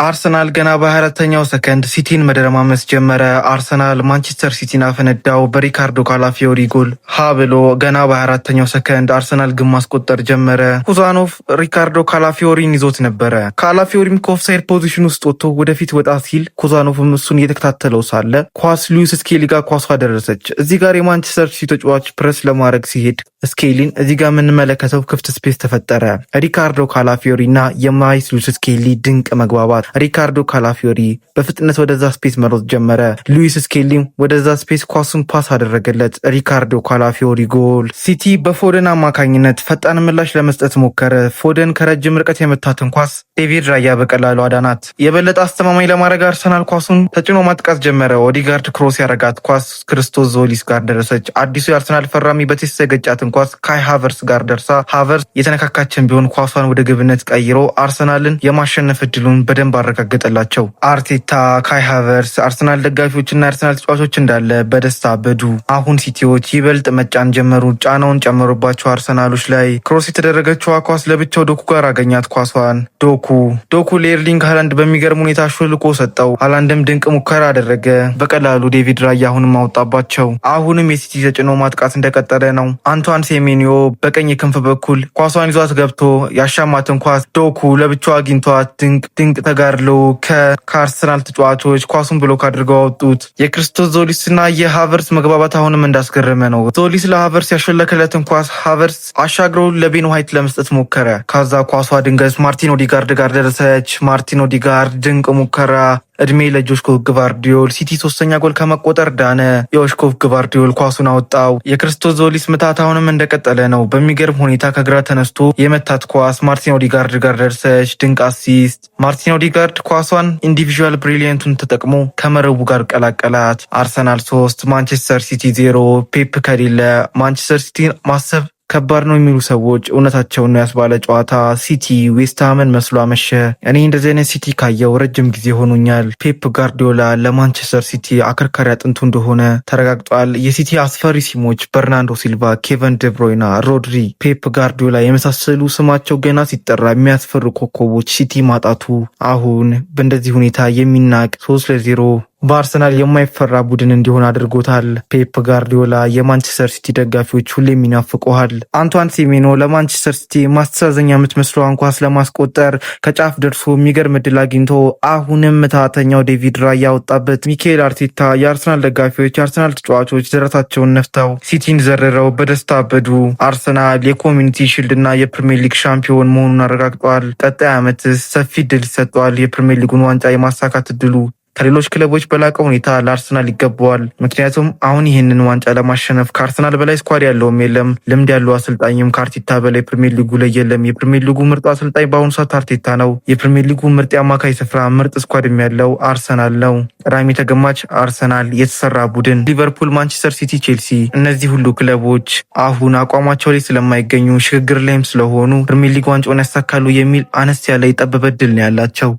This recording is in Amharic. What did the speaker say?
አርሰናል ገና በ24ኛው ሰከንድ ሲቲን መደረማመስ ጀመረ። አርሰናል ማንቸስተር ሲቲን አፈነዳው በሪካርዶ ካላፊዮሪ ጎል። ሀ ብሎ ገና በ24ኛው ሰከንድ አርሰናል ግን ማስቆጠር ጀመረ። ኩዛኖቭ ሪካርዶ ካላፊዮሪን ይዞት ነበረ። ካላፊዮሪም ከኦፍሳይድ ፖዚሽን ውስጥ ወጥቶ ወደፊት ወጣ ሲል ኩዛኖቭም እሱን እየተከታተለው ሳለ ኳስ ሉዊስ ስኬሊ ጋር ኳሷ ደረሰች። እዚህ ጋር የማንቸስተር ሲቲ ተጫዋች ፕረስ ለማድረግ ሲሄድ ስኬሊን እዚህ ጋር የምንመለከተው ክፍት ስፔስ ተፈጠረ። ሪካርዶ ካላፊዮሪ እና የማይስ ሉዊስ ስኬሊ ድንቅ መግባባት። ሪካርዶ ካላፊዮሪ በፍጥነት ወደዛ ስፔስ መሮጥ ጀመረ። ሉዊስ ስኬሊም ወደዛ ስፔስ ኳሱን ፓስ አደረገለት። ሪካርዶ ካላፊዮሪ ጎል። ሲቲ በፎደን አማካኝነት ፈጣን ምላሽ ለመስጠት ሞከረ። ፎደን ከረጅም ርቀት የመታትን ኳስ ዴቪድ ራያ በቀላሉ አዳናት። የበለጠ አስተማማኝ ለማድረግ አርሰናል ኳሱን ተጭኖ ማጥቃት ጀመረ። ኦዲጋርድ ክሮስ ያረጋት ኳስ ክርስቶስ ዞሊስ ጋር ደረሰች። አዲሱ የአርሰናል ፈራሚ በቴስት የገጫትን ኳስ ካይ ሃቨርስ ጋር ደርሳ ሃቨርስ የተነካካችን ቢሆን ኳሷን ወደ ግብነት ቀይሮ አርሰናልን የማሸነፍ እድሉን በደንብ አረጋገጠላቸው። አርቴታ፣ ካይ ሃቨርስ፣ አርሰናል ደጋፊዎችና የአርሰናል ተጫዋቾች እንዳለ በደስታ አበዱ። አሁን ሲቲዎች ይበልጥ መጫን ጀመሩ። ጫናውን ጨመሩባቸው አርሰናሎች ላይ። ክሮስ የተደረገችዋ ኳስ ለብቻው ዶኩ ጋር አገኛት ኳሷን። ዶኩ ለኤርሊንግ ሃላንድ በሚገርም ሁኔታ ሾልኮ ሰጠው። ሃላንድም ድንቅ ሙከራ አደረገ። በቀላሉ ዴቪድ ራያ አሁንም አወጣባቸው። አሁንም የሲቲ ተጭኖ ማጥቃት እንደቀጠለ ነው። አንቷን ሴሜኒዮ በቀኝ ክንፍ በኩል ኳሷን ይዟት ገብቶ ያሻማትን ኳስ ዶኩ ለብቻው አግኝቷት ድንቅ ተጋድሎ ከአርሰናል ተጫዋቾች ኳሱን ብሎክ አድርገው አወጡት። የክርስቶስ ዞሊስና የሃቨርስ መግባባት አሁንም እንዳስገረመ ነው። ዞሊስ ለሃቨርስ ያሸለከለትን ኳስ ሃቨርስ አሻግሮ ለቤን ዋይት ለመስጠት ሞከረ። ከዛ ኳሷ ድንገት ማርቲን ኦዲጋርድ ጋር ደረሰች። ማርቲን ኦዲጋርድ ድንቅ ሙከራ። እድሜ ለጆሽኮቭ ግቫርዲዮል። ሲቲ ሶስተኛ ጎል ከመቆጠር ዳነ። የጆሽኮቭ ግቫርዲዮል ኳሱን አወጣው። የክርስቶስ ዞሊስ ምታት አሁንም እንደቀጠለ ነው። በሚገርም ሁኔታ ከግራ ተነስቶ የመታት ኳስ ማርቲን ኦዲጋርድ ጋር ደርሰች። ድንቅ አሲስት። ማርቲን ኦዲጋርድ ኳሷን ኢንዲቪዥዋል ብሪሊየንቱን ተጠቅሞ ከመረቡ ጋር ቀላቀላት። አርሰናል 3 ማንቸስተር ሲቲ 0። ፔፕ ከሌለ ማንቸስተር ሲቲ ማሰብ ከባድ ነው የሚሉ ሰዎች እውነታቸውን ነው ያስባለ ጨዋታ። ሲቲ ዌስትሃምን መስሎ አመሸ። እኔ እንደዚህ አይነት ሲቲ ካየው ረጅም ጊዜ ሆኖኛል። ፔፕ ጋርዲዮላ ለማንቸስተር ሲቲ አከርካሪ አጥንቱ እንደሆነ ተረጋግጧል። የሲቲ አስፈሪ ሲሞች በርናንዶ ሲልቫ፣ ኬቨን ደብሮይና፣ ሮድሪ፣ ፔፕ ጋርዲዮላ የመሳሰሉ ስማቸው ገና ሲጠራ የሚያስፈሩ ኮከቦች ሲቲ ማጣቱ አሁን በእንደዚህ ሁኔታ የሚናቅ 3-0 በአርሰናል የማይፈራ ቡድን እንዲሆን አድርጎታል። ፔፕ ጋርዲዮላ የማንቸስተር ሲቲ ደጋፊዎች ሁሌም ይናፍቁሃል። አንቷን ሴሜኖ ለማንቸስተር ሲቲ ማስተዛዘኛ የምትመስለዋን ኳስ ለማስቆጠር ከጫፍ ደርሶ የሚገርም እድል አግኝቶ አሁንም ምትሃተኛው ዴቪድ ራያ ያወጣበት። ሚካኤል አርቴታ፣ የአርሰናል ደጋፊዎች፣ የአርሰናል ተጫዋቾች ደረታቸውን ነፍተው ሲቲን ዘርረው በደስታ አበዱ። አርሰናል የኮሚኒቲ ሺልድ እና የፕሪሚየር ሊግ ሻምፒዮን መሆኑን አረጋግጧል። ቀጣይ ዓመትስ ሰፊ እድል ይሰጠዋል። የፕሪሚየር ሊጉን ዋንጫ የማሳካት እድሉ ከሌሎች ክለቦች በላቀ ሁኔታ ለአርሰናል ይገባዋል። ምክንያቱም አሁን ይህንን ዋንጫ ለማሸነፍ ከአርሰናል በላይ ስኳድ ያለውም የለም። ልምድ ያለው አሰልጣኝም ከአርቴታ በላይ ፕሪሚየር ሊጉ ላይ የለም። የፕሪሚየር ሊጉ ምርጡ አሰልጣኝ በአሁኑ ሰዓት አርቴታ ነው። የፕሪሚየር ሊጉ ምርጥ የአማካይ ስፍራ ምርጥ ስኳድም ያለው አርሰናል ነው። ቀዳሚ ተገማች አርሰናል፣ የተሰራ ቡድን ሊቨርፑል፣ ማንቸስተር ሲቲ፣ ቼልሲ፣ እነዚህ ሁሉ ክለቦች አሁን አቋማቸው ላይ ስለማይገኙ ሽግግር ላይም ስለሆኑ ፕሪሚየር ሊግ ዋንጫውን ያሳካሉ የሚል አነስ ያለ የጠበበ ድል ነው ያላቸው።